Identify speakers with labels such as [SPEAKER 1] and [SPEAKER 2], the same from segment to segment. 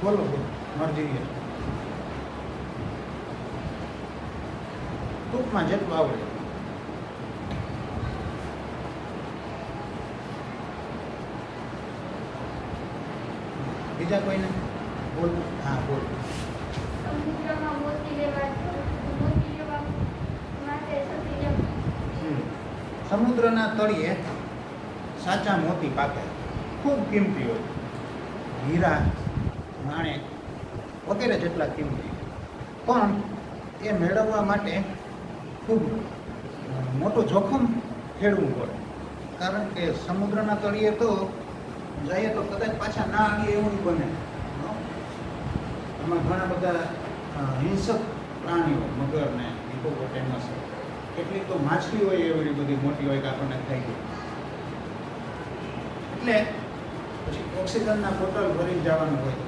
[SPEAKER 1] બોલો બોલો મરજી ટૂંકમાં જેટલું આવડે. બીજા કોઈને બોલ. હા બોલ.
[SPEAKER 2] સમુદ્રમાં મોતી લેવા માટે સતી
[SPEAKER 1] સમુદ્રના તળિયે સાચા મોતી પાકે, ખૂબ કિંમતી હોય, હીરા નાણેક વગેરે જેટલા કિંમતી, પણ એ મેળવવા માટે ખૂબ મોટું જોખમ ખેડવું પડે. કારણ કે સમુદ્રના તળિયે તો જઈએ તો કદાચ પાછા ના આવીએ એવું બને. એમાં ઘણા બધા હિંસક પ્રાણીઓ, મગર ને હિપોપોટેમસ, કેટલીક તો માછલી હોય એવી બધી મોટી હોય કે આપણને થઈ ગઈ. એટલે પછી ઓક્સિજનના બોટલ ભરીને જવાનું હોય,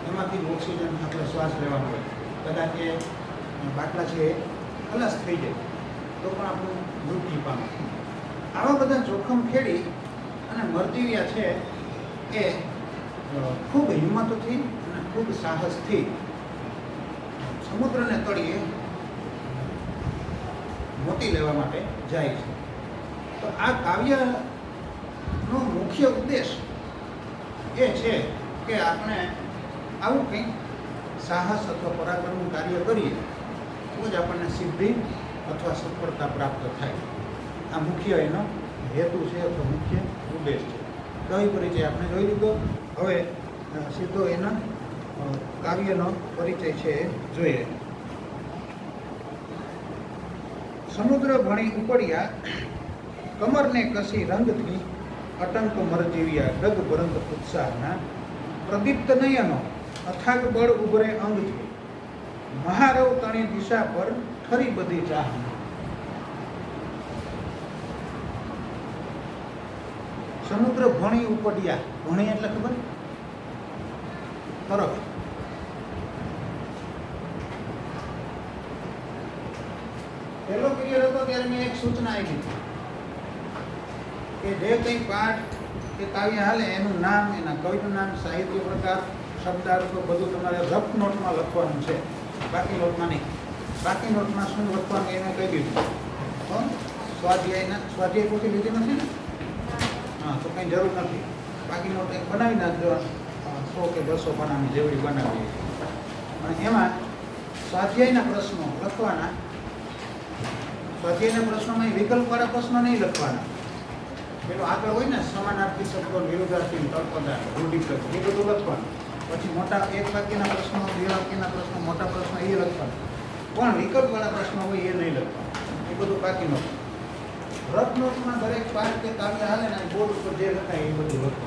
[SPEAKER 1] એમાંથી ઓક્સિજન આપણે શ્વાસ લેવાનો હોય, કદાચ એ બાટલા છે એ ખલાસ થઈ જાય તો પણ આપણું મૃત્યુ પામે. આવા બધા જોખમ ખેડી અને મરજીવિયા છે એ ખૂબ હિંમતથી અને ખૂબ સાહસથી સમુદ્રને તળિયે મોતી લેવા માટે જાય છે. તો આ કાવ્યનો મુખ્ય ઉદ્દેશ એ છે કે આપણે આવું કંઈક સાહસ અથવા પરાક્રમનું કાર્ય કરીએ તો જ આપણને સિદ્ધિ અથવા સફળતા પ્રાપ્ત થાય. આ મુખ્ય એનો હેતુ છે અથવા મુખ્ય ઉદ્દેશ છે. કવિ પરિચય આપણે જોઈ લીધો. હવે સીધો એના કાવ્યનો પરિચય છે એ જોઈએ. સમુદ્ર ભણી ઉપડ્યા, કમરને કસી રંગથી, અટંક મરજીવ્યા ડગ ભરંગ ઉત્સાહના, પ્રદીપ્ત નયનો અથાગ બળ ઉભરે અંગથી, મહારવ તણી દિશા પર ખરી બધી ચાહના. સમુદ્ર ભણી ઉપડ્યા, ભણી એટલે ખબર? તરફ. પહેલો પીરિયડ હતો ત્યારે મેં એક સૂચના આપી કે જે કંઈ પાઠ કે કાવ્ય હાલે એનું નામ, એના કવિનું નામ, સાહિત્ય પ્રકાર, શબ્દાર્થો બધું તમારે રફ નોટમાં લખવાનું છે, બાકી નોટમાં નહીં. બાકી નોટમાં શું લખવાનું એને કહી દીધું. તો સ્વાધ્યાય પોથી લીધી નથી ને? હા, તો કંઈ જરૂર નથી. બાકી નોટ એક બનાવી નાખજો, 100 કે 200 પાનાની જેવડી બનાવી. અને એમાં સ્વાધ્યાયના પ્રશ્નો લખવાના. સ્વાધ્યાયના પ્રશ્નોમાં વિકલ્પવાળા પ્રશ્નો નહીં લખવાના. પેલો આગળ હોય ને સમાનાર્થી શબ્દો, વિરુદ્ધાર્થી, તળપદા, રૂઢિપ્રયોગ, એ બધું લખવાનું. પછી મોટા એક વાક્યના પ્રશ્નો, બે વાક્યના પ્રશ્નો, મોટા પ્રશ્નો એ લખવાના. પણ વિકલ્પવાળા પ્રશ્નો હોય એ નહીં લખવાના. એ બધું બાકી નોટ. રફ નોટમાં દરેક પાઠ કે કાવ્ય હાલે ને બોર્ડ ઉપર જે લખાય એ બધું લખો.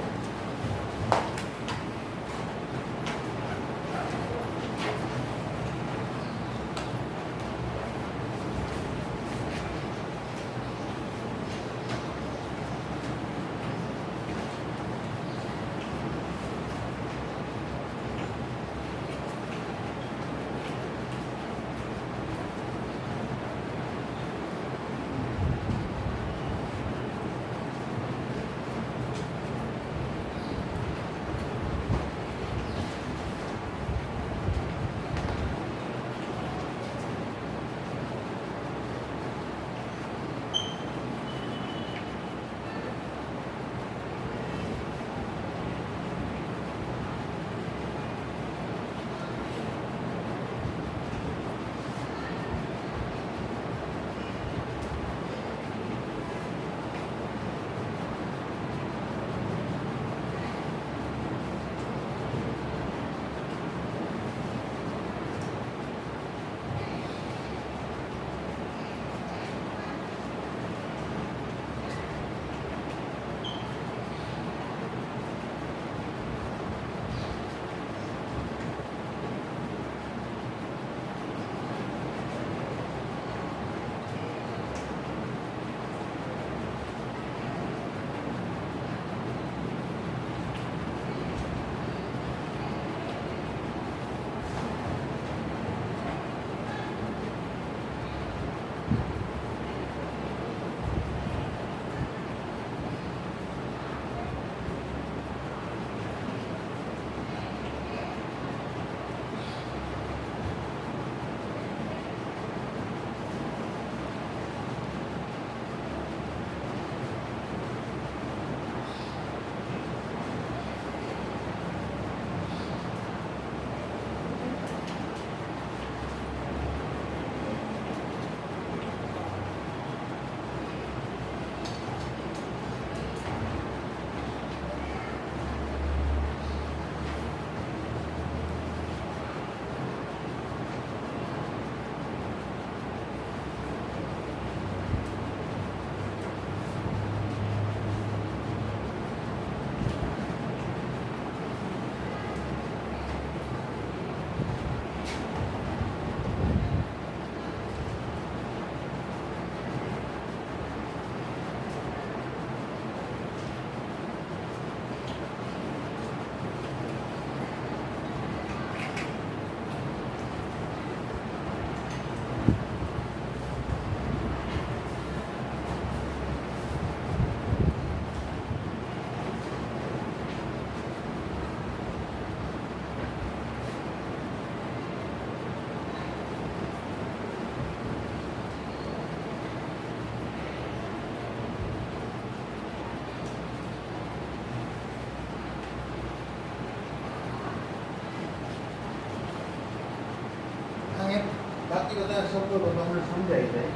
[SPEAKER 1] બાકી બધા શબ્દો તો તમને સમજાઈ જાય.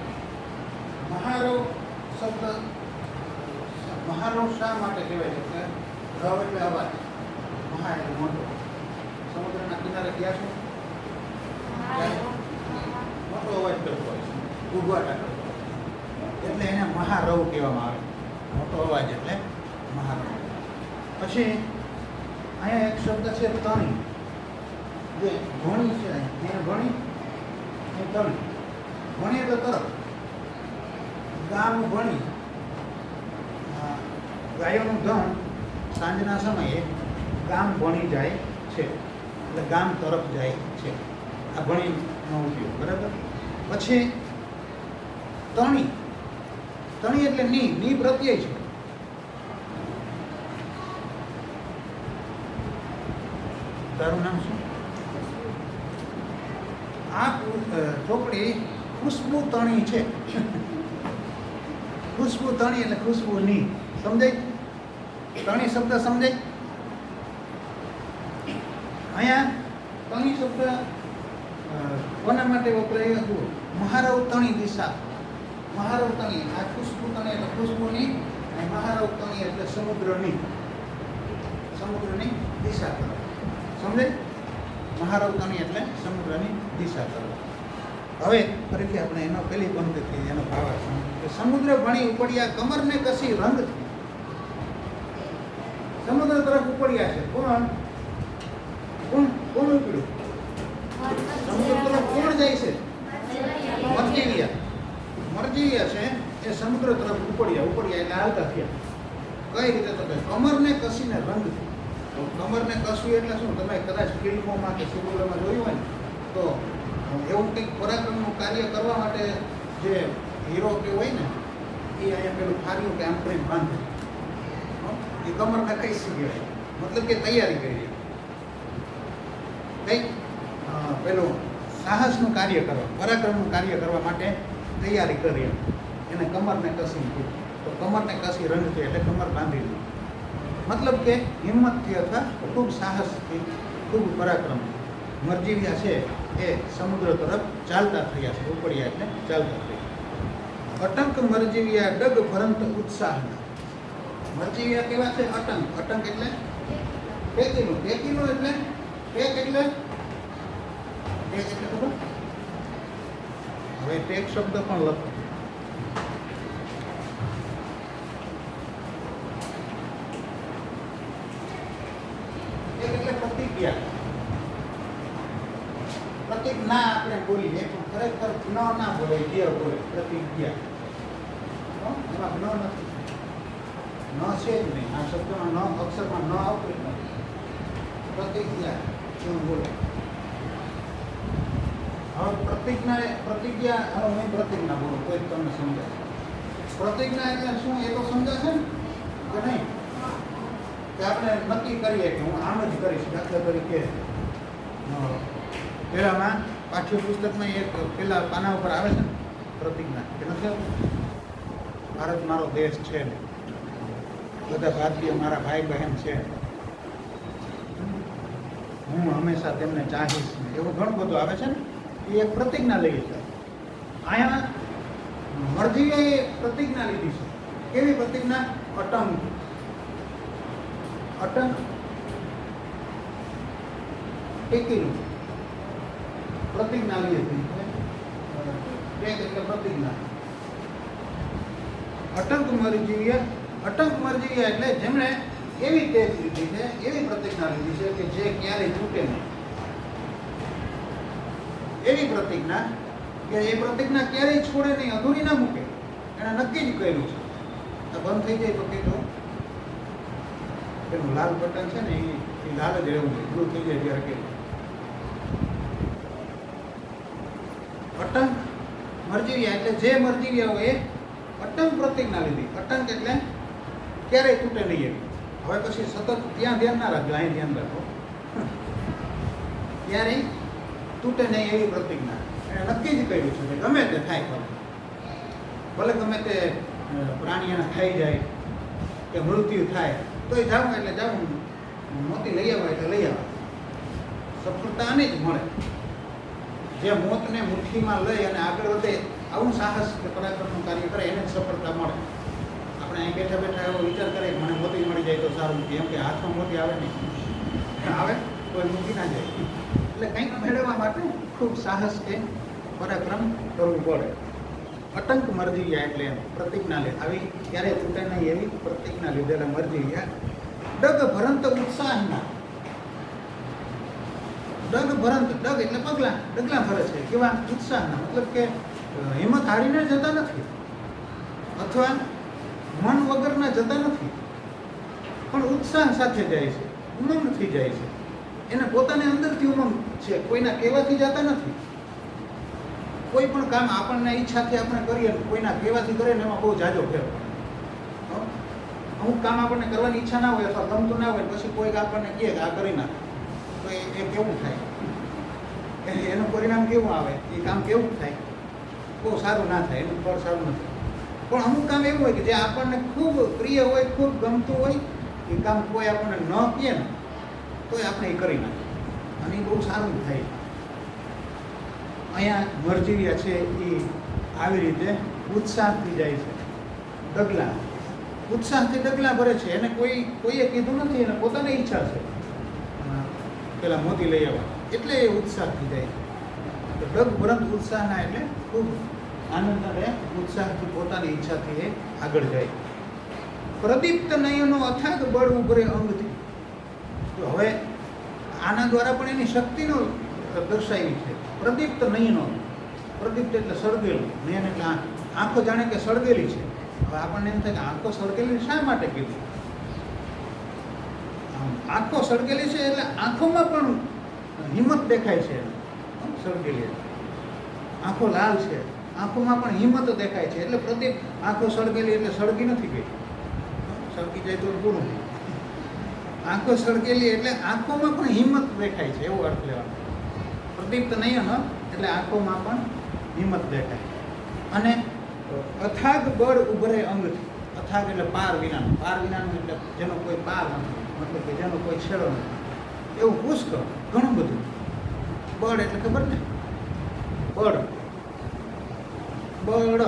[SPEAKER 1] મહારવ શબ્દ મહારવ શા માટે કહેવાય છે કે રવ એટલે અવાજ, મહા એટલે મોટો. સમુદ્રના કિનારે ગયા છો મોટો અવાજ કરતો હોય છે, ઉગવાટા કરતો હોય છે. એટલે એને મહારવ કહેવામાં આવે. મોટો અવાજ એટલે મહારવ. પછી અહીંયા એક શબ્દ છે તણી, જે ભણી છે એને ભણી એ તણી. ભણી એટલે તરફ. ગામ ભણી, ગાયોનું ધન સાંજના સમયે ગામ ભણી જાય છે, એટલે ગામ તરફ જાય છે. આ ભણીનો ઉપયોગ, બરાબર. પછી તણી, તણી એટલે ની પ્રત્યય છે. તારું નામ શું? આ ચોપડી ખુશ્બુ તણી છે. ખુશ્બુ તણી એટલે ખુશ્બુ ની. સમજાય? તણી શબ્દ સમજાય? અહીંયા તણી શબ્દ કોના માટે વપરાય? જુઓ, મહારવ તણી દિશા. મહારવ તણી, આ ખુશ્બુ તણી એટલે ખુશ્બુની, અને મહારવ તણી એટલે સમુદ્રની, સમુદ્રની દિશા તરફ. સમજાય? મહારવ તણી એટલે સમુદ્રની દિશા તરફ. હવે ફરીથી આપણે એનો પેલી પંક્તિથી એનો ભાવાર્થ સમજીએ. સમુદ્ર ભણી ઉપડ્યા કમરને કસી રંગથી. સમુદ્ર તરફ ઉપડ્યા છે. કોણ કોણ કોણ ઉપડ્યું? સમુદ્ર તરફ કોણ જાય છે? મરજીવિયા. મરજીવિયા છે એ સમુદ્ર તરફ ઉપડ્યા. ઉપડ્યા એટલે હાલતા થયા. કઈ રીતે? તો કમરને કસીને રંગથી. તો કમરને કસવી એટલે શું? તમે કદાચ ફિલ્મોમાં કે સિરિયલોમાં જોયું હોય ને તો એવું કંઈક પરાક્રમનું કાર્ય કરવા માટે જે હીરો કે હોય ને એ અહીંયા પેલું ફાર્યું કે આમ કરીને બાંધે, એ કમરને કઈ કહેવાય? મતલબ કે તૈયારી કરી કંઈક પેલું સાહસનું કાર્ય કરવા, પરાક્રમનું કાર્ય કરવા માટે તૈયારી કરી, એને કમરને કસી કીધું. તો કમરને કસી રંગથી એટલે કમર બાંધી દીધી. મતલબ કે હિંમતથી અથવા ખૂબ સાહસથી, ખૂબ પરાક્રમ. મરજીવિયા છે એ સમુદ્ર તરફ ચાલતા થયા છે. ઉપડ્યા એટલે ચાલતા થયા. અટંક મરજીવિયા ડગ ભરંત ઉત્સાહના. મરજીવિયા કેવા છે? અટંક. અટંક એટલે ટેકીનું. ટેકીનું એટલે ટેક એટલે ખબર? હવે ટેક શબ્દ પણ લખો. એટલે પ્રતિક્રિયા. પ્રતિજ્ઞા આપણે બોલીએ પણ ખરેખર ના બોલે, જે બોલે પ્રતિક્રિયા. એમાં ન નથી, ન છે જ નહીં. આ શબ્દમાં ન, અક્ષરમાં ન આવતું જ નથી. પ્રતિક્રિયા શું બોલે? હવે પ્રતિજ્ઞા, હવે હું પ્રતિજ્ઞા બોલું તો જ તમને સમજાય. પ્રતિજ્ઞા એટલે શું એ તો સમજાશે ને કે નહીં? કે આપણે નક્કી કરીએ કે હું આમ જ કરીશ. દાખલા તરીકે પહેલામાં પાઠ્યપુસ્તકમાં એક પેલા પાના ઉપર આવે છે ને પ્રતિજ્ઞા, કે નથી આવતું? ભારત મારો દેશ છે ને, બધા ભારતીય મારા ભાઈ બહેન છે, હું હંમેશા તેમને ચાહીશ ને, એવું ઘણું બધું આવે છે ને. એ એક પ્રતિજ્ઞા લઈએ છે. અહીંયા મરજીએ પ્રતિજ્ઞા લીધી છે. કેવી પ્રતિજ્ઞા? અટંક. અટંક ટેકીનું પ્રતિજ્ઞા લીધી. ટેક એટલે પ્રતિજ્ઞા. અટંક મરજીવિયા. અટંક મરજીવિયા એટલે જેમણે એવી ટેક લીધી છે, એવી પ્રતિજ્ઞા લીધી છે કે જે ક્યારેય તૂટે નહીં. એવી પ્રતિજ્ઞા કે એ પ્રતિજ્ઞા ક્યારેય છોડે નહીં, અધૂરી ના મૂકે. એને નક્કી જ કર્યું છે. આ બંધ થઈ જાય તો કહેતો પેલું લાલ બટન છે ને એ લાલ જ રહેવું છે, બ્લુ થઈ જાય ત્યારે કે. અટંક મરજીવિયા એટલે જે મરજીવિયા હોય એ અટંક પ્રતિજ્ઞા લીધી. અટંક એટલે ક્યારેય તૂટે નહીં. હવે પછી સતત ત્યાં ધ્યાન ના રાખજો, અહીં ધ્યાન રાખો. ક્યારેય તૂટે નહીં એવી પ્રતિજ્ઞા એને નક્કી જ કર્યું છે કે ગમે તે થાય, ભલે ગમે તે પ્રાણી એને ખાઈ જાય કે મૃત્યુ થાય તોય જાવું એટલે જાવું, મોતી લઈ આવવા એટલે લઈ આવવા. સફળતા આને જ મળે. જે મોતને મુઠ્ઠીમાં લઈ અને આગળ વધે આવું સાહસ કે પરાક્રમનું કાર્ય કરે એને જ સફળતા મળે. આપણે અહીં બેઠા બેઠા એવો વિચાર કરીએ કે મને મોતી મળી જાય તો સારું, એમ કે હાથમાં મોતી આવે નહીં, આવે કોઈ મૂકી ના જાય. એટલે કંઈક મેળવવા માટે ખૂબ સાહસ કે પરાક્રમ કરવું પડે. અટંક મરજીયા એટલે એમ પ્રતિજ્ઞા લે, આવી ક્યારેય તૂટે નહીં એવી પ્રતિજ્ઞા લીધેલા મરજીયા. ડગ ભરંત ઉત્સાહના, ડગ ભરંત, ડગ એટલે પગલા, ડગલા ભરે છે કેવા ઉત્સાહના, મતલબ કે હિંમત હારીને જતા નથી અથવા મન વગરના જતા નથી, પણ ઉત્સાહ સાથે જાય છે, ઉમંગ થઈ જાય છે. એને પોતાની અંદરથી ઉમંગ છે, કોઈના કહેવાથી જતા નથી. કોઈ પણ કામ આપણને ઈચ્છાથી આપણે કરીએ, કોઈના કહેવાથી કરીએ ને એમાં બહુ જાજો ફેર પડે. અમુક કામ આપણને કરવાની ઈચ્છા ના હોય અથવા ગમતું ના હોય, પછી કોઈક આપણને કહે કે આ કરી નાખ, તો એ કેવું થાય, એનું પરિણામ કેવું આવે, એ કામ કેવું થાય, બહુ સારું ના થાય, એનું ફળ સારું નથી. પણ અમુક કામ એવું હોય કે જે આપણને ખૂબ પ્રિય હોય, ખૂબ ગમતું હોય, એ કામ કોઈ આપણને ન કહે ને તોય આપણે એ કરી નાખીએ અને એ બહુ સારું થાય. અહીંયા મરજીયા છે એ આવી રીતે ઉત્સાહથી જાય છે, ડગલા, ઉત્સાહથી ડગલા ભરે છે. એને કોઈએ કીધું નથી, એને પોતાની ઈચ્છા છે પેલા મોતી લઈ આવવા, એટલે એ ઉત્સાહથી જાય છે. તો ડગ ભરંત ઉત્સાહના એટલે ખૂબ આનંદ અને ઉત્સાહથી પોતાની ઈચ્છાથી એ આગળ જાય. પ્રદીપ્ત નયનો અથાગ બળ ઉભરે અંગથી. તો હવે આના દ્વારા પણ એની શક્તિનો દર્શાવી છે. પ્રદીપ્ત નયનો, પ્રદીપ્ત એટલે સળગેલું, નયન એટલે આંખો જાણે કે સળગેલી છે. હવે આપણને એમ થાય કે આંખો સળગેલી શા માટે કીધું? આંખો સળગેલી છે એટલે આંખોમાં પણ હિંમત દેખાય છે. સળગેલી આંખો લાલ છે, આંખોમાં પણ હિંમત દેખાય છે. એટલે પ્રદીપ, આંખો સળગેલી એટલે સળગી નથી ગઈ, સળગી જાય તો પૂરું. આંખો સળગેલી એટલે આંખોમાં પણ હિંમત દેખાય છે, એવો અર્થ લેવાનો. પ્રદીપ્ત નયન એટલે આંખોમાં પણ હિંમત દેખાય. અને અથાગ બળ ઉભરે અંગથી, અથાગ એટલે પાર વિનાનું, પાર વિનાનું એટલે જેનો કોઈ પાર નથી, મતલબ કે જેનો કોઈ છેડો નથી, એવું પુષ્કળ ઘણું બધું. બળ એટલે ખબર ને, બળ, બળ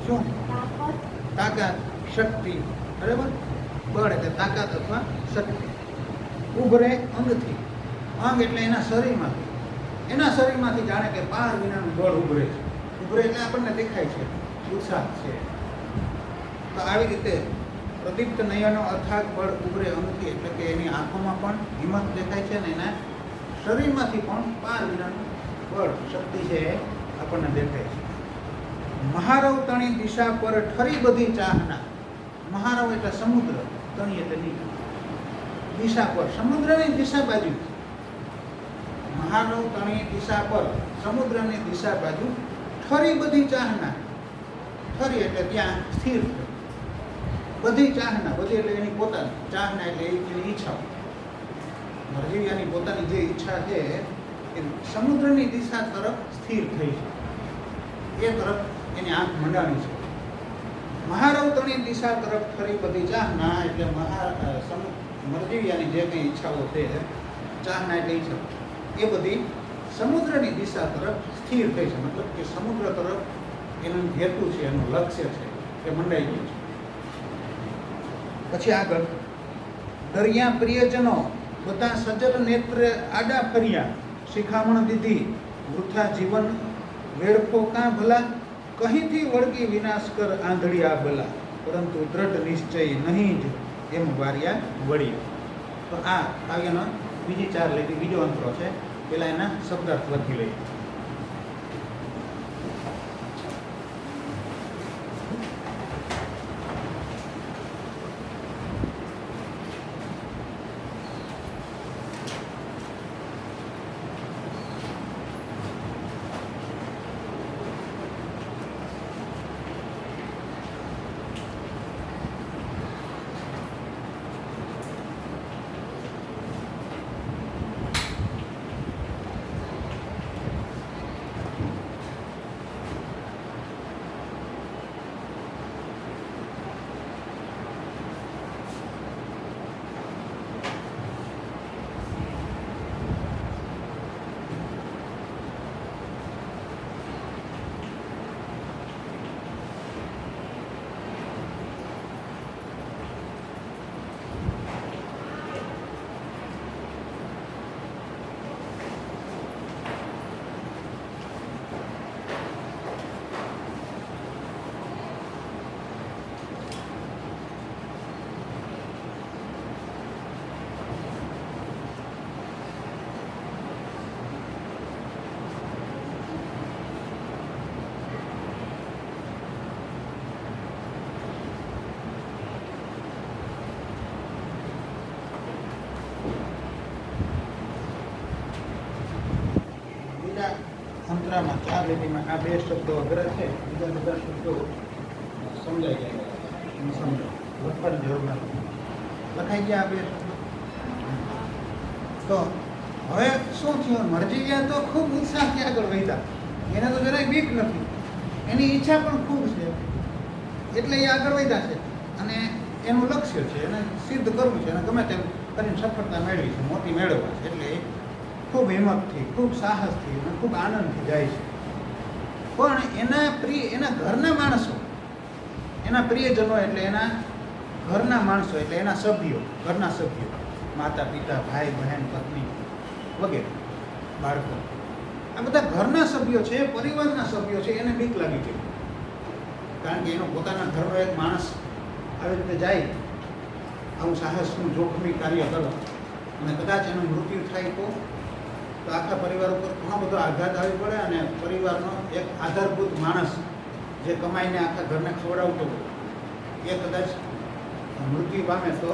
[SPEAKER 1] શું? તાકાત, શક્તિ, બરાબર. બળ એટલે તાકાત અથવા શક્તિ. ઉભરે અંગથી, અંગ એટલે એના શરીરમાંથી, એના શરીરમાંથી જાણે કે પાર વિનાનું બળ ઉભરે છે. ઉભરે એટલે આપણને દેખાય છે, ઉત્સાહ છે. તો આવી રીતે પ્રદીપ્ત નયનો અથાગ બળ ઉભરે અંગથી એટલે કે એની આંખોમાં પણ હિંમત દેખાય છે અને એના શરીરમાંથી પણ પાર વિનાનું બળ, શક્તિ છે એ આપણને દેખાય છે. મહારવ તણી દિશા પર ઠરી બધી ચાહના. મહારવ એટલે સમુદ્ર, તણી એટલે દિશા પર, સમુદ્રની દિશા બાજુ. મહારવ તણી દિશા પર, સમુદ્રની દિશા બાજુ ઠરી બધી ચાહના. ઠરી એટલે ત્યાં સ્થિર થઈ. બધી ચાહના, બધી એટલે એની પોતાની, ચાહના એટલે એની ઈચ્છા. મરજીયાની પોતાની જે ઈચ્છા છે એ સમુદ્રની દિશા તરફ સ્થિર થઈ છે, એ તરફ એની આંખ મંડાણી છે. મહારવતણી દિશા તરફ ફરી બધી ચાહના એટલે મરજીયાની જે કંઈ ઈચ્છાઓ છે, ચાહના એટલે ઈચ્છા, એ બધી સમુદ્રની દિશા તરફ સ્થિર થઈ છે. મતલબ કે સમુદ્ર તરફ એનું હેતુ છે, એનું લક્ષ્ય છે, એ મંડાઈ ગયું છે. પછી આગળ, દરિયા પ્રિયજનો બધા સજ્જન નેત્ર આડા ફર્યા, શિખામણ દીધી વૃથા જીવન વેડફો કાં ભલા, કહીંથી વળગી વિનાશ કર આંધળી આ ભલા, પરંતુ દ્રઢ નિશ્ચય નહીં જ એમ વાર્યા વળી. તો આ કાવ્યનો બીજી ચાર લીટી, બીજો અંતરો છે. પેલા એના શબ્દાર્થ લખી લઈએ. મુદ્રામાં 4 લીટીમાં આ 2 શબ્દો અઘરા છે, બીજા બધા શબ્દો સમજાઈ જાય. તમે સમજો, લખવાની જરૂર નથી. લખાઈ ગયા આ 2 શબ્દો. તો હવે શું થયું? મરજી ગયા તો ખૂબ ઉત્સાહથી આગળ વધ્યા. એને તો જરાય બીક નથી, એની ઈચ્છા પણ ખૂબ છે, એટલે એ આગળ વધ્યા છે. અને એનું લક્ષ્ય છે, એને સિદ્ધ કરવું છે, અને ગમે તેમ કરીને સફળતા મેળવી છે, મોતી મેળવવા છે. એટલે એ ખૂબ હિંમતથી, ખૂબ સાહસથી અને ખૂબ આનંદથી જાય છે. પણ એના ઘરના માણસો, એના પ્રિયજનો, એટલે એના ઘરના માણસો, એટલે એના સભ્યો, ઘરના સભ્યો, માતા પિતા, ભાઈ બહેન, પત્ની વગેરે, બાળકો, આ બધા ઘરના સભ્યો છે, પરિવારના સભ્યો છે, એને બીક લાગી ગઈ. કારણ કે એનો પોતાના ઘરનો એક માણસ આવી રીતે જાય, આવું સાહસનું જોખમી કાર્ય કરો, અને કદાચ એનું મૃત્યુ થાય તો આખા પરિવાર ઉપર ઘણો બધો આઘાત આવી પડે. અને પરિવારનો એક આધારભૂત માણસ જે કમાઈને આખા ઘરને ખવડાવતો હોય, એ કદાચ મૃત્યુ પામે તો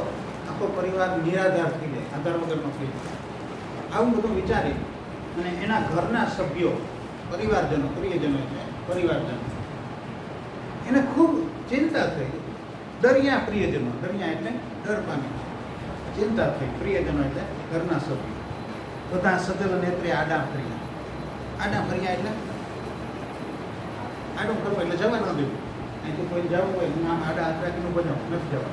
[SPEAKER 1] આખો પરિવાર નિરાધાર થઈ જાય, આધાર વગરનો થઈ જાય. આવું બધું વિચારી અને એના ઘરના સભ્યો, પરિવારજનો, પ્રિયજનો છે, પરિવારજનો, એને ખૂબ ચિંતા થઈ. ડર્યા પ્રિયજનો, ડર્યા એટલે ડર પામી, ચિંતા થઈ. પ્રિયજનો એટલે ઘરના સભ્યો બધા સજલ નેત્રે આડા ફર્યા. આડા ફર્યા એટલે આડું કરવું, એટલે જવા ન દેવું. અહીંથી કોઈ જવું હોય, હું આમ આડા હાથ રાખીને બજાવું, નથી જવા.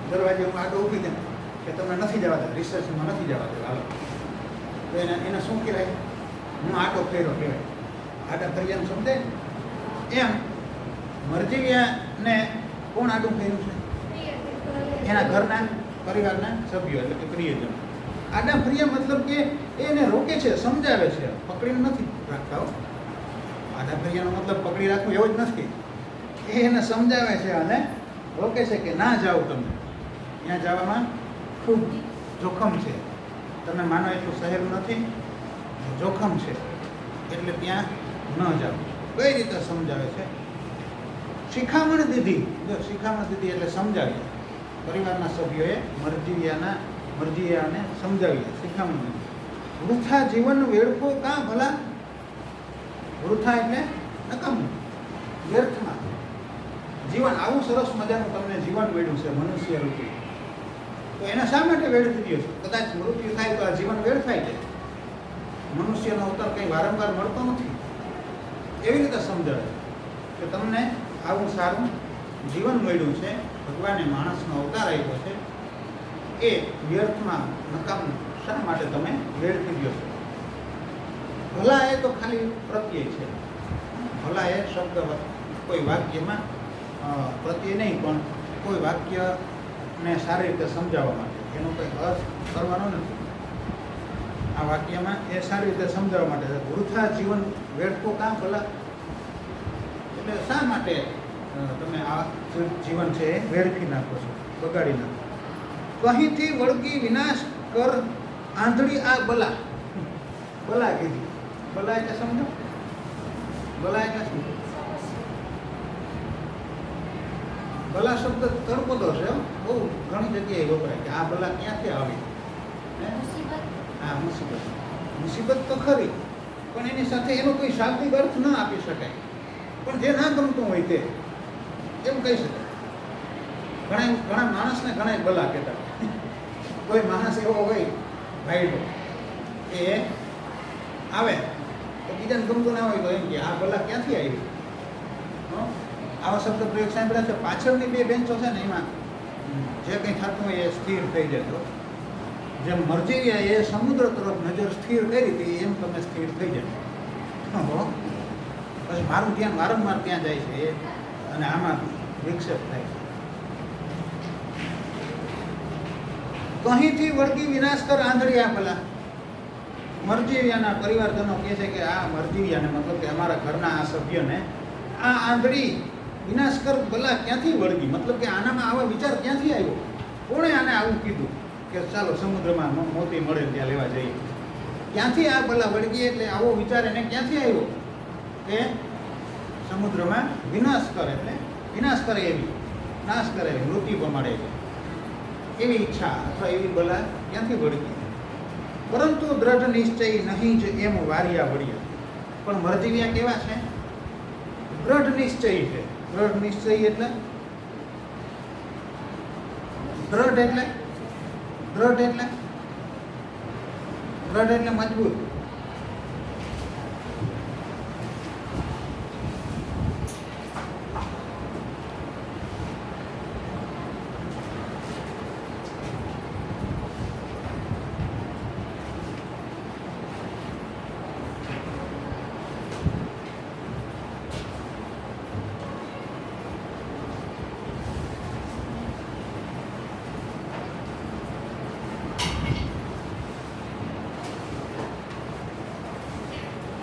[SPEAKER 1] દરવાજે હું આડો ઊભી દઉં કે તમે નથી જવા દે, રિસર્ચમાં નથી જવા દે, હાલો. તો એને શું કહેવાય? હું આડો ફેરો કહેવાય. આડા ફરિયાનું સમજાય એમ મરજીયાને કોણ આડું ફેર્યું છે? એના ઘરના પરિવારના સભ્યો, એટલે કે પ્રિયજનો. આડા ફરિયા મતલબ કે એને રોકે છે, સમજાવે છે, પકડીને નથી રાખતા. આડા ફરિયાનો મતલબ પકડી રાખવું એવો જ નથી. એ એને સમજાવે છે અને રોકે છે કે ના જાઓ, તમે ત્યાં જવામાં ખૂબ જોખમ છે, તમે માનો એટલું સહેલું નથી, જોખમ છે, એટલે ત્યાં ન જાઓ. કઈ રીતે સમજાવે છે? શિખામણ દીધી. જો શિખામણ દીધી એટલે સમજાવી. પરિવારના સભ્યોએ મરજીયાને સમજાવી, શિખામણ દીધી. વૃથા જીવન વેડફો કાં ભલા? વૃથા એટલે નકામું, વ્યર્થમાં જીવન. આવું સરસ મજાનું તમને જીવન વેડ્યું છે મનુષ્ય રૂપી, તો એને શા માટે વેડફી દો છો? કદાચ મૃત્યુ થાય તો આ જીવન વેડફાઈ જાય. મનુષ્યનો અવતાર કંઈ વારંવાર મળતો નથી. એવી રીતે સમજાવે કે તમને આવું સારું જીવન મળ્યું છે, ભગવાને માણસનો અવતાર આપ્યો છે, એ વ્યર્થમાં નકામું શા માટે તમે વેડફી દો છો? ભલા એ તો ખાલી પ્રત્યય છે. ભલા એ શબ્દ કોઈ વાક્યમાં પ્રત્યય નહીં, પણ કોઈ વાક્યને સારી રીતે સમજાવવા માટે, એનો કંઈ અર્થ કરવાનો નથી. આ વાક્યમાં એ સારી રીતે સમજાવવા માટે. વૃથા જીવન વેડફો કાં ભલા? એટલે શા માટે તમે આ જીવન છે એ વેડફી નાખો છો, બગાડી નાખો? કહીંથી વળગી વિનાશ કર આંધળી આ બલા. બલા કીધી. બલા એટલે સમજો, બલા એટલે શું? બલા શબ્દ તળપદો છે, બહુ ઘણી જગ્યાએ વપરાય કે આ બલા ક્યાંથી આવી. હા, મુસીબત. મુસીબત તો ખરી, પણ એની સાથે એનો કોઈ શાબ્દિક અર્થ ન આપી શકાય. પણ જે ના ગમતું હોય તે એમ કહી શકાય. ઘણા માણસને ઘણા બલા કહેતા. કોઈ માણસ એવો હોય ભાઈડો, એ આવે તો બીજાને ગમતું ના હોય તો એમ કે આ બલા ક્યાંથી આવી. આવા શબ્દ પ્રયોગ સાંભળ્યા છે. પાછળની 2 બેન્ચો છે ને, એમાં જે કંઈ થતું હોય એ સ્થિર થઈ જતો. જેમ મરજીયા એ સમુદ્ર તરફ નજર સ્થિર કરી હતી, એમ તમે સ્થિર થઈ જાય. પછી મારું ધ્યાન વારંવાર ત્યાં જાય છે એ, અને આમાં વિક્ષેપ થાય છે. કહીંથી વળગી વિનાશ કર આંધળી આ ભલા. મરજીયાના પરિવારજનો કહે છે કે આ મરજીયાને, મતલબ કે અમારા ઘરના આ સભ્યને આ આંધળી વિનાશ કર ભલા ક્યાંથી વળગી? મતલબ કે આનામાં આવા વિચાર ક્યાંથી આવ્યો? કોણે આને આવું કીધું કે ચાલો સમુદ્રમાં મોતી મળે ત્યાં લેવા જઈએ? ક્યાંથી આ ભલા વળગી? એટલે આવો વિચાર એને ક્યાંથી આવ્યો કે સમુદ્રમાં વિનાશ કરે, એટલે વિનાશ કરે એવી, નાશ કરે એવી, મૃત્યુ પમાડે એવી ઈચ્છા અથવા એવી ભલા ક્યાંથી વળગી? પરંતુ દ્રઢ નિશ્ચય નહીં જ એમ વારિયા વળ્યા. પણ મરજીવિયા કેવા છે? દ્રઢ નિશ્ચય છે. દ્રઢ નિશ્ચય એટલે દ્રઢ એટલે દ્રઢ એટલે દ્રઢ એટલે મજબૂત.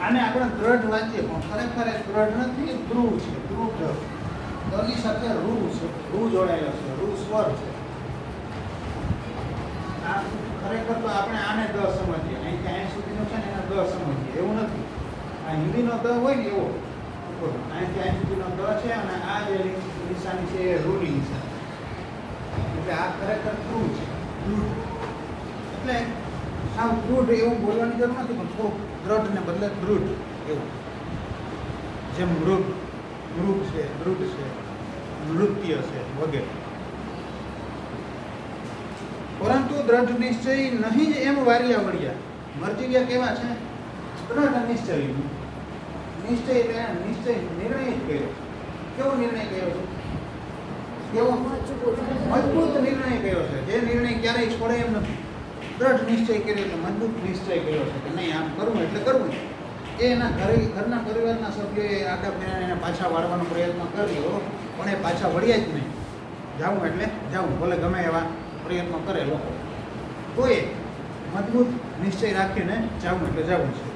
[SPEAKER 1] આને આપણે દ્રઢ વાંચીએ પણ ખરેખર એ દ્રઢ નથી, એ ધ્રુવ છે. ધ્રુવ દની સાથે રૂ છે, રૂ જોડાયેલો છે, રૂ સ્વર છે. આ ખરેખર તો આપણે આને દ સમજીએ, અહીંથી અહીંયા સુધીનો છે ને એને દ સમજીએ, એવું નથી. આ હિન્દીનો દ હોય ને એવો અહીંથી અહીં સુધીનો દ છે અને આ જે નિશાની છે એ રૂની નિશાની. એટલે આ ખરેખર ધ્રુવ છે. દૃઢ એટલે સાવ દૃઢ એવું બોલવાની જરૂર નથી, પણ થોડુંક દ્રઢ ને બદલે દૃઢ એવું. જેમ મૃગ, મૃગ છે, દૃઢ છે, નૃત્ય છે વગેરે. પરંતુ દ્રઢ નિશ્ચય નહીં જ એમ વાર્યા વળ્યા. મરજીવિયા કેવા છે? દ્રઢ નિશ્ચય. નિશ્ચય એટલે નિશ્ચય નિર્ણય જ કર્યો. કેવો નિર્ણય કર્યો છે? કેવો મજબૂત નિર્ણય કર્યો છે. જે નિર્ણય ક્યારેય છોડે એમ નથી. દ્રઢ નિશ્ચય કર્યો એટલે મજબૂત નિશ્ચય કર્યો છે કે નહીં આમ કરવું એટલે કરવું. એ એના ઘરના પરિવારના સભ્યોએ આડા ફેરાને એને પાછા વાળવાનો પ્રયત્ન કર્યો, પણ એ પાછા વળ્યા જ નહીં. જાવું એટલે જાવું, ભલે ગમે એવા પ્રયત્નો કરે લોકો, તોય મજબૂત નિશ્ચય રાખીને જાવું એટલે જાવું છે.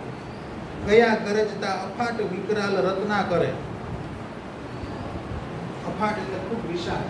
[SPEAKER 1] ગયા ગરજતા અફાટ વિકરાલ રત્ના કરે. અફાટ એટલે ખૂબ વિશાળ.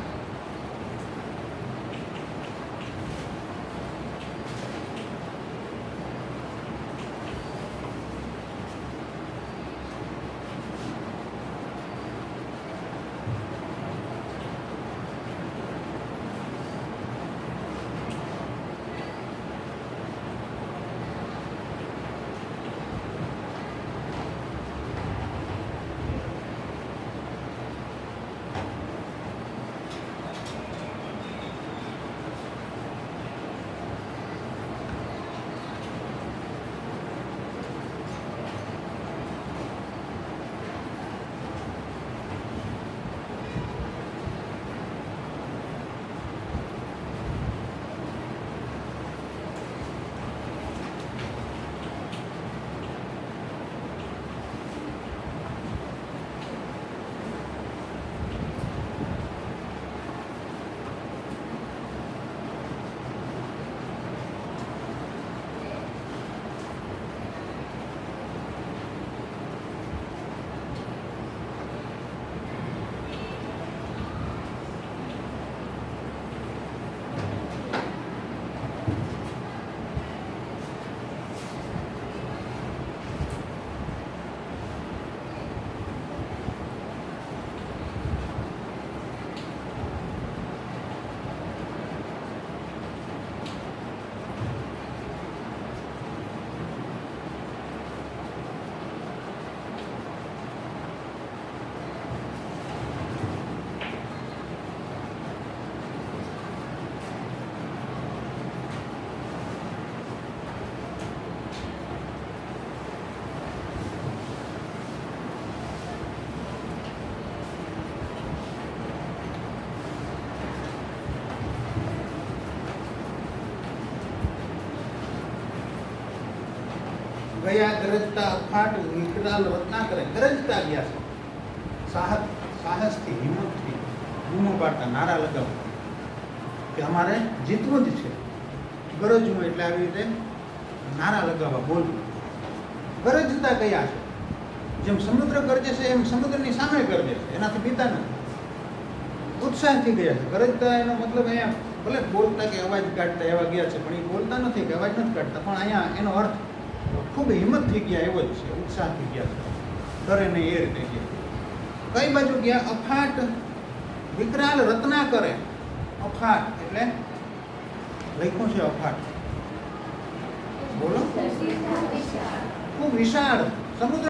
[SPEAKER 1] ગયા ગરજતા અફાટ વિકરાલ રત્ના કરે. ગરજતા ગયા છે, સાહસથી, હિંમતથી બૂમો પાડતા, નારા લગાવતા કે અમારે જીતવું જ છે. ગરજવું એટલે આવી રીતે નારા લગાવવા, બોલવું. ગરજતા ગયા છે. જેમ સમુદ્ર ગરજે છે એમ સમુદ્રની સામે ગરજે છે, એનાથી બીતા નથી. ઉત્સાહથી ગયા છે. ગરજતા એનો મતલબ અહીંયા ભલે બોલતા કે અવાજ કાઢતા એવા ગયા છે, પણ એ બોલતા નથી કે અવાજ નથી કાઢતા, પણ અહીંયા એનો અર્થ ખૂબ હિંમતથી ગયા એવો જ છે, ઉત્સાહથી ગયા છે. કરે નહીં એ રીતે ગયા. કઈ બાજુ ગયા? અફાટ વિકરાલ રત્ના કરે. અફાટ એટલે લખ્યું છે અફાટ, બોલો. ખૂબ વિશાળ સમુદ્ર